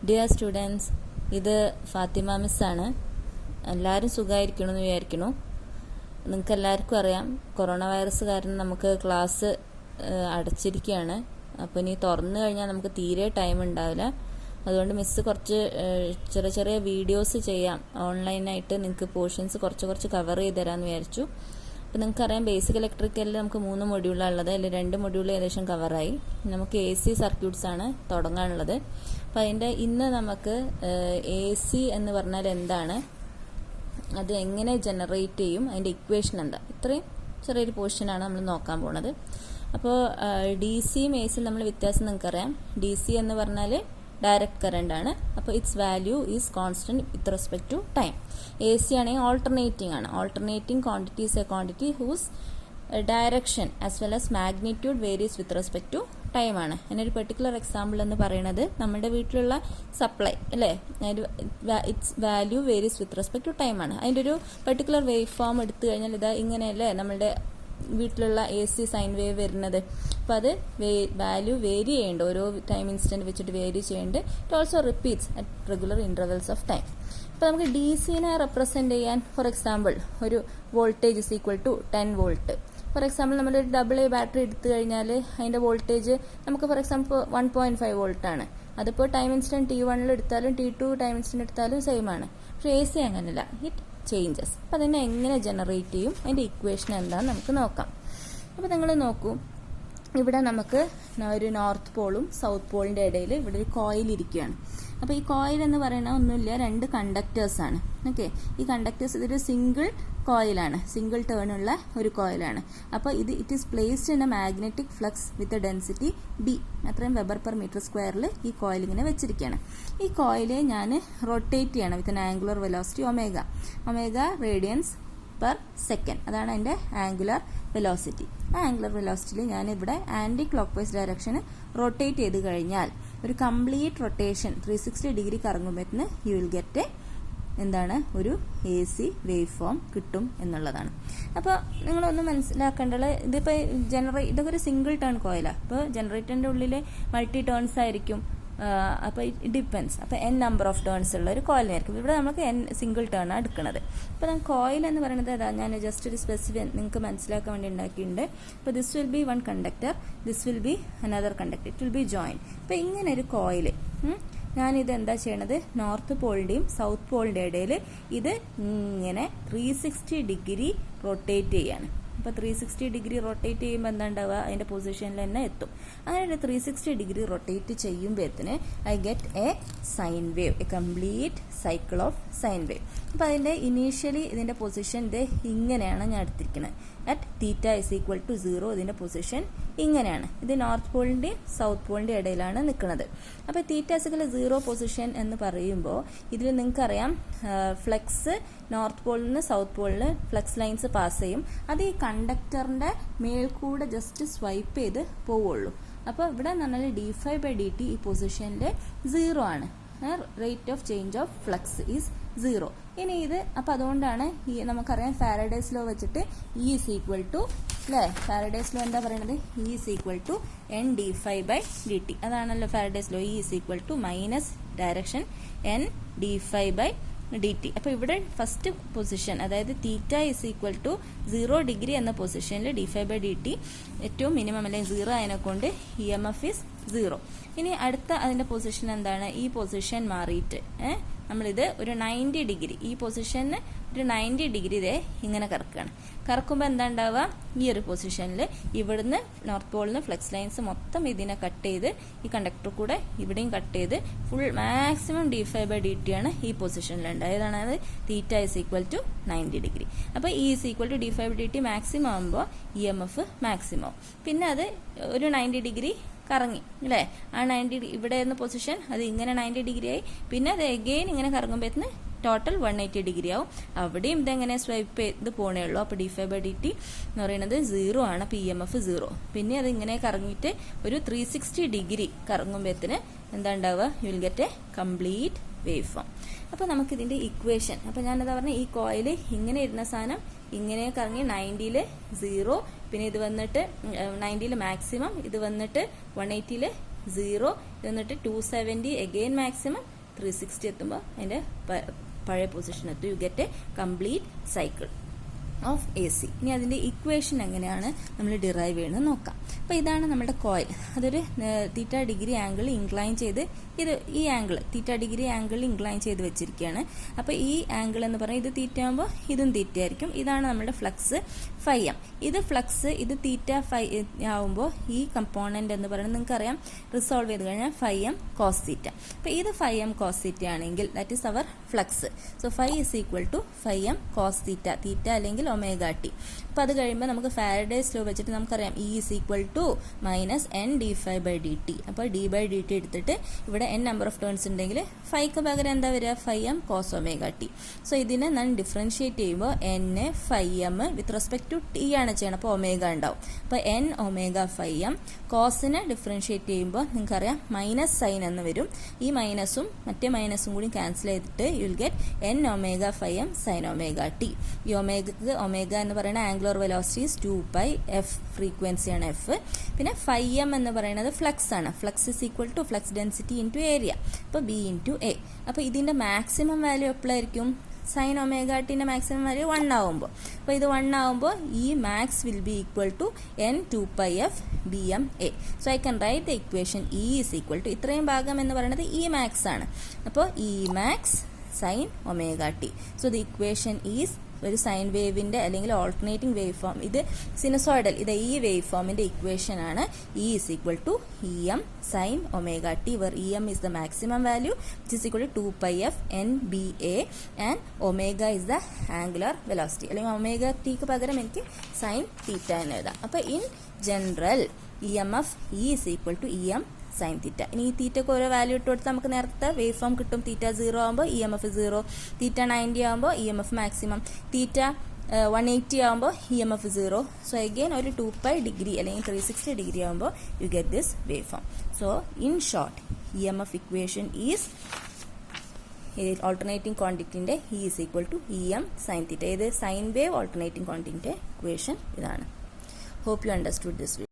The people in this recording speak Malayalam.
ഡിയർ സ്റ്റുഡൻസ്, ഇത് ഫാത്തിമ മിസ്സാണ്. എല്ലാവരും സുഖമായിരിക്കണമെന്ന് വിചാരിക്കണു. നിങ്ങൾക്ക് എല്ലാവർക്കും അറിയാം, കൊറോണ വൈറസ് കാരണം നമുക്ക് ക്ലാസ് അടച്ചിരിക്കുകയാണ്. അപ്പോൾ ഇനി തുറന്നു കഴിഞ്ഞാൽ നമുക്ക് തീരെ ടൈം ഉണ്ടാവില്ല. അതുകൊണ്ട് മിസ്സ് കുറച്ച് ചെറിയ ചെറിയ വീഡിയോസ് ചെയ്യാം ഓൺലൈനായിട്ട്. നിങ്ങൾക്ക് പോർഷൻസ് കുറച്ച് കവർ ചെയ്ത് തരാമെന്ന് വിചാരിച്ചു. അപ്പോൾ നിങ്ങൾക്കറിയാം, ബേസിക് ഇലക്ട്രിക്കലിൽ നമുക്ക് 3 മൊഡ്യൂളാണ് ഉള്ളത്. അതിൽ 2 മൊഡ്യൂൾ ഏകദേശം കവറായി. നമുക്ക് AC സർക്യൂട്ട്സ് ആണ് തുടങ്ങാനുള്ളത്. അപ്പോൾ അതിൻ്റെ ഇന്ന് നമുക്ക് AC എന്ന് പറഞ്ഞാൽ എന്താണ്, അത് എങ്ങനെ ജനറേറ്റ് ചെയ്യും, അതിൻ്റെ ഇക്വേഷൻ എന്താ, ഇത്രയും ചെറിയൊരു പോർഷനാണ് നമ്മൾ നോക്കാൻ പോണത്. അപ്പോൾ DCയും ACയും നമ്മൾ വ്യത്യാസം നിങ്ങൾക്കറിയാം. DC എന്ന് പറഞ്ഞാൽ ഡയറക്റ്റ് കറണ്ട് ആണ്. അപ്പോൾ its value is constant with respect to time. AC ആണെങ്കിൽ ഓൾട്ടർനേറ്റിംഗ് ആണ്. Alternating quantity is a quantity whose direction as well as magnitude varies with respect to time ആണ്. അതിനൊരു പെർട്ടിക്കുലർ എക്സാമ്പിൾ എന്ന് പറയുന്നത് നമ്മുടെ വീട്ടിലുള്ള സപ്ലൈ അല്ലേ, its value varies with respect to time ആണ്. അതിൻ്റെ ഒരു പെർട്ടിക്കുലർ വേവ് ഫോം എടുത്തു കഴിഞ്ഞാൽ ഇതാ ഇങ്ങനെയല്ലേ നമ്മുടെ വീട്ടിലുള്ള AC സൈൻ വേവ് വരുന്നത്. അപ്പോൾ അത് വാല്യൂ വേരി ചെയ്യേണ്ട, ഓരോ ടൈം ഇൻസ്റ്റന്റ് വെച്ചിട്ട് വേരി ചെയ്യേണ്ട. It also repeats at regular intervals of time. അപ്പോൾ നമുക്ക് DCനെ റെപ്രസെൻറ്റ് ചെയ്യാൻ, ഫോർ എക്സാമ്പിൾ ഒരു voltage is equal to 10 volt. For example നമ്മളൊരു AA ബാറ്ററി എടുത്തു കഴിഞ്ഞാൽ അതിൻ്റെ വോൾട്ടേജ് നമുക്ക് ഫോർ എക്സാമ്പിൾ 1.5 വോൾട്ടാണ്. അതിപ്പോൾ ടൈം ഇൻസ്റ്റന്റ് T1 എടുത്താലും T2 ടൈം ഇൻസ്റ്റന്റ് എടുത്താലും സെയിം ആണ്. പക്ഷേ AC അങ്ങനെയല്ല, ഇറ്റ് ചേഞ്ചസ്. അപ്പോൾ അതിനെ എങ്ങനെ ജനറേറ്റ് ചെയ്യും, അതിൻ്റെ ഇക്വേഷൻ എന്താണെന്ന് നമുക്ക് നോക്കാം. അപ്പോൾ നിങ്ങൾ നോക്കൂ, ഇവിടെ നമുക്ക് ഒരു നോർത്ത് പോളും സൗത്ത് പോളിൻ്റെ ഇടയിൽ ഇവിടെ ഒരു കോയിൽ ഇരിക്കുകയാണ്. അപ്പോൾ ഈ കോയിൽ എന്ന് പറയുന്നത് ഒന്നുമില്ല, 2 കണ്ടക്ടേഴ്സാണ്. ഓക്കെ, ഈ കണ്ടക്ടേഴ്സ് ഇതൊരു സിംഗിൾ കോയിലാണ്, സിംഗിൾ ടേൺ ഉള്ള ഒരു കോയിലാണ്. അപ്പോൾ it is placed in A magnetic flux with density B, അത്രയും വെബർ പെർ മീറ്റർ സ്ക്വയറിൽ ഈ കോയിൽ ഇങ്ങനെ വെച്ചിരിക്കുകയാണ്. ഈ കോയിലെ ഞാൻ റൊട്ടേറ്റ് ചെയ്യണം with an angular velocity omega radians per second. അതാണ് അതിൻ്റെ ആംഗുലർ വെലോസിറ്റി. ആ ആംഗുലർ വെലോസിറ്റിയിൽ ഞാൻ ഇവിടെ ആൻറ്റി ക്ലോക്ക് വൈസ് ഡയറക്ഷന് റൊട്ടേറ്റ് ചെയ്ത് കഴിഞ്ഞാൽ ഒരു കംപ്ലീറ്റ് റൊട്ടേഷൻ 360 ഡിഗ്രി കറങ്ങുമ്പോഴത്തേന് യു വിൽ ഗെറ്റ് എന്താണ്, ഒരു AC വേവ് ഫോം കിട്ടും എന്നുള്ളതാണ്. അപ്പോൾ നിങ്ങളൊന്ന് മനസ്സിലാക്കേണ്ടത്, ഇതിപ്പോൾ ഇതൊക്കെ ഒരു സിംഗിൾ ടേൺ കോയിലാണ്. അപ്പോൾ ജനറേറ്ററിൻ്റെ ഉള്ളിൽ മൾട്ടി ടേൺസ് ആയിരിക്കും. അപ്പോൾ ഇറ്റ് ഡിപ്പെൻസ്. അപ്പോൾ N നമ്പർ ഓഫ് ടേൺസ് ഉള്ള ഒരു കോയിലായിരിക്കും. ഇവിടെ നമുക്ക് N സിംഗിൾ ടേൺ ആണ് എടുക്കുന്നത്. അപ്പോൾ നമുക്ക് കോയിൽ എന്ന് പറയുന്നത് അതാ, ഞാൻ ജസ്റ്റ് ഒരു സ്പെസിഫിക് നിങ്ങൾക്ക് മനസ്സിലാക്കാൻ വേണ്ടി ഉണ്ടാക്കിയിട്ടുണ്ട്. അപ്പോൾ this will be 1 conductor, this will be another conductor, it will be join. അപ്പോൾ ഇങ്ങനെ ഒരു കോയിൽ ഞാനിത് എന്താ ചെയ്യണത്, നോർത്ത് പോളിൻ്റെയും സൗത്ത് പോളിൻ്റെ ഇടയിൽ ഇത് ഇങ്ങനെ 360 ഡിഗ്രി റൊട്ടേറ്റ് ചെയ്യാണ്. അപ്പോൾ 360 ഡിഗ്രി റൊട്ടേറ്റ് ചെയ്യുമ്പോൾ എന്താ ഉണ്ടാവുക, അതിൻ്റെ പൊസിഷനിൽ തന്നെ എത്തും. അങ്ങനെ 360 ഡിഗ്രി റൊട്ടേറ്റ് ചെയ്യുമ്പോഴത്തിന് I get a sine wave, a complete cycle of sine wave. അപ്പോൾ അതിൻ്റെ ഇനീഷ്യലി ഇതിൻ്റെ പൊസിഷൻ ഇത് ഇങ്ങനെയാണ് ഞാൻ എടുത്തിരിക്കുന്നത്. At theta is equal to 0 ഇതിൻ്റെ പൊസിഷൻ ഇങ്ങനെയാണ്. ഇത് നോർത്ത് പോളിൻ്റെയും സൗത്ത് പോളിൻ്റെ ഇടയിലാണ് നിൽക്കുന്നത്. അപ്പോൾ തീറ്റ ഇസിക്കൽ 0 പൊസിഷൻ എന്ന് പറയുമ്പോൾ ഇതിൽ നിങ്ങൾക്കറിയാം, ഫ്ലെക്സ് നോർത്ത് പോളിൽ നിന്ന് സൗത്ത് പോളിൽ ഫ്ലെക്സ് ലൈൻസ് പാസ് ചെയ്യും. അത് ഈ കണ്ടക്ടറിൻ്റെ മേൽക്കൂടെ ജസ്റ്റ് സ്വൈപ്പ് ചെയ്ത് പോവുള്ളൂ. അപ്പോൾ ഇവിടെ എന്ന് പറഞ്ഞാൽ d∅dt ഈ പൊസിഷനിൽ 0 ആണ്. Rate of change of flux is 0. ഇനി ഇത് അപ്പോൾ അതുകൊണ്ടാണ് ഈ നമുക്കറിയാം ഫാരഡേസ് ലോ വെച്ചിട്ട് E ഈസ് ഈക്വൽ ടു അല്ലേ, ഫാരഡേസ് ലോ എന്താ പറയുന്നത്, E is equal to N d∅dt. അതാണല്ലോ Faraday's law. E is equal to minus direction N d∅dt. അപ്പോൾ ഇവിടെ ഫസ്റ്റ് പൊസിഷൻ, അതായത് theta is equal to 0 degree എന്ന പൊസിഷനിൽ d∅dt ഏറ്റവും മിനിമം അല്ലെങ്കിൽ 0 ആയതിനെ കൊണ്ട് EMF ഇസ് 0. ഇനി അടുത്ത അതിൻ്റെ പൊസിഷൻ എന്താണ്, ഈ പൊസിഷൻ മാറിയിട്ട് നമ്മളിത് ഒരു 90 ഡിഗ്രി, ഈ പൊസിഷന് ഒരു 90 ഡിഗ്രി ഇതേ ഇങ്ങനെ കറക്കുകയാണ്. കറക്കുമ്പോൾ എന്താ ഉണ്ടാവുക, ഈ ഒരു പൊസിഷനിൽ ഇവിടുന്ന് നോർത്ത് പോളിൽ നിന്ന് ഫ്ലെക്സ് ലൈൻസ് മൊത്തം ഇതിനെ കട്ട് ചെയ്ത് ഈ കണ്ടക്ടർ കൂടെ ഇവിടെയും കട്ട് ചെയ്ത് ഫുൾ മാക്സിമം d∅dt ആണ് ഈ പൊസിഷനിൽ ഉണ്ടായത്. അതായത് theta is equal to 90 degree. അപ്പോൾ E is equal to d∅ dt maximum ആകുമ്പോൾ EMF മാക്സിമം. പിന്നെ അത് ഒരു 90 ഡിഗ്രി കറങ്ങി അല്ലേ, ആ 90 ഇവിടെ എന്ന പൊസിഷൻ അത് ഇങ്ങനെ 90 ഡിഗ്രി ആയി. പിന്നെ അത് എഗെയിൻ ഇങ്ങനെ കറങ്ങുമ്പോഴത്തേന് ടോട്ടൽ 180 ഡിഗ്രി ആവും. അവിടെയും ഇതെങ്ങനെ സ്വൈപ്പ് ചെയ്ത് പോണേ ഉള്ളൂ. അപ്പോൾ d∅dt എന്ന് പറയുന്നത് 0 ആണ്. അപ്പോൾ EMF 0. പിന്നെ അത് ഇങ്ങനെ കറങ്ങിയിട്ട് ഒരു 360 ഡിഗ്രി കറങ്ങുമ്പോഴത്തിന് എന്താ ഉണ്ടാവുക, U will get A complete wave form. അപ്പോൾ നമുക്കിതിൻ്റെ ഇക്വേഷൻ, അപ്പോൾ ഞാനെന്താ പറഞ്ഞാൽ ഈ കോയിൽ ഇങ്ങനെ ഇരുന്ന സാധനം ഇങ്ങനെ കറങ്ങി 90-ൽ 0, പിന്നെ ഇത് വന്നിട്ട് 90-ൽ മാക്സിമം, ഇത് വന്നിട്ട് 180-ൽ 0, ഇത് വന്നിട്ട് 270 അഗെയിൻ മാക്സിമം, 360 എത്തുമ്പോൾ അതിൻ്റെ പഴയ പൊസിഷൻ എത്തും. You get A complete cycle of A C. ഇനി അതിൻ്റെ ഇക്വേഷൻ എങ്ങനെയാണ് നമ്മൾ ഡിറൈവ് ചെയ്യുന്നത് നോക്കാം. അപ്പോൾ ഇതാണ് നമ്മുടെ കോയിൽ. അതൊരു തീറ്റ ഡിഗ്രി ആംഗിൾ ഇൻക്ലൈൻ ചെയ്ത് ഈ angle theta degree angle incline ചെയ്ത് വെച്ചിരിക്കുകയാണ്. അപ്പോൾ ഈ ആംഗിൾ എന്ന് പറഞ്ഞാൽ ഇത് തീറ്റ ആകുമ്പോൾ ഇതും തീറ്റ ആയിരിക്കും. ഇതാണ് നമ്മുടെ ഫ്ലക്സ് ഫൈ എം. ഇത് ഫ്ലക്സ് ഇത് തീറ്റ ഫൈ ആവുമ്പോൾ ഈ കമ്പോണന്റ് എന്ന് പറയുന്നത് നിങ്ങൾക്കറിയാം റിസോൾവ് ചെയ്ത് കഴിഞ്ഞാൽ ഫൈ എം കോസ് തീറ്റ. അപ്പോൾ ഇത് ഫൈ എം കോസ് തീറ്റ ആണെങ്കിൽ that is our flux. So phi is equal to phi M cos theta, theta അല്ലെങ്കിൽ ഒമേഗ ടി. അപ്പോൾ അത് കഴിയുമ്പോൾ നമുക്ക് ഫാരഡേസ് ലോ വെച്ചിട്ട് നമുക്കറിയാം E is equal to minus N D phi by D T. അപ്പോൾ ഡി ബൈ ഡി ടി എടുത്തിട്ട് ഇവിടെ എൻ നമ്പർ ഓഫ് ടേൺസ് ഉണ്ടെങ്കിൽ ഫൈക്ക് പകരം എന്താ വരിക, phi M cos omega T. So ഇതിനെ ഞാൻ ഡിഫറൻഷിയേറ്റ് ചെയ്യുമ്പോൾ N phi M with respect to T ആണ് ചെയ്യണം. അപ്പോൾ ഒമേഗ ഉണ്ടാവും. അപ്പോൾ എൻ ഒമേഗ ഫൈ എം കോസിനെ ഡിഫറൻഷിയേറ്റ് ചെയ്യുമ്പോൾ നിങ്ങൾക്കറിയാം മൈനസ് സൈൻ എന്ന് വരും. ഈ മൈനസും മറ്റേ മൈനസും കൂടി ക്യാൻസൽ ചെയ്തിട്ട് you will get N omega phi M sine omega T. ഈ ഒമേഗ എന്ന് പറയുന്ന ആംഗുലർ വെലോസിറ്റി 2π എഫ്, ഫ്രീക്വൻസിയാണ് എഫ്. പിന്നെ ഫൈ എം എന്ന് പറയുന്നത് ഫ്ലക്സ് ആണ്. Flux is equal to flux density into area. അപ്പോൾ ബി ഇൻറ്റു എ. അപ്പോൾ ഇതിൻ്റെ മാക്സിമം വാല്യൂ എപ്പോഴായിരിക്കും, സൈൻ ഒമേഗ ടിന്റെ മാക്സിമം വാല്യൂ 1 ആവുമ്പോൾ. അപ്പോൾ ഇത് 1 ആവുമ്പോൾ ഈ max will be equal to N 2π F B M A. So I can write the equation E is equal to, ഇത്രയും ഭാഗം എന്ന് പറയുന്നത് ഇ മാക്സ് ആണ്. അപ്പോൾ E max sine omega T. So the equation is ഒരു സൈൻ വേവിന്റെ അല്ലെങ്കിൽ ഓൾട്ടർനേറ്റിംഗ് വേവ് ഫോം, ഇത് സിനുസോയിഡൽ, ഇത് ഈ വേവ് ഫോമിന്റെ ഇക്വേഷൻ ആണ്. E is equal to E M sine omega T, where E M is the maximum value which is equal to 2π F N B A and omega is the angular velocity. അല്ലെങ്കിൽ ഒമേഗ ടിക്ക് പകരം എനിക്ക് സൈൻ തീറ്റ എന്ന് എഴുതാം. അപ്പോൾ in general E M F E is equal to E M sine theta. ഇനി ഈ തീറ്റക്ക് ഓരോ വാല്യൂ ഇട്ട് കൊടുത്താൽ നമുക്ക് നേരത്തെ വേവ് ഫോം കിട്ടും. തീറ്റ 0 ആകുമ്പോൾ ഇ എം എഫ് 0, തീറ്റ 90 ആകുമ്പോൾ E M F maximum, theta 180 ആകുമ്പോൾ E M F 0. So again ഒരു 2π ഡിഗ്രി അല്ലെങ്കിൽ 360 ഡിഗ്രി ആകുമ്പോൾ you get this wave form. So in short E M F equation is alternating ക്വാണ്ടിറ്റിന്റെ E is equal to E M sine theta. ഇത് സൈൻ വേവ് ഓൾട്ടർനേറ്റിംഗ് ക്വാണ്ടിറ്റിന്റെ ഇക്വേഷൻ ഇതാണ്. Hope you understood this.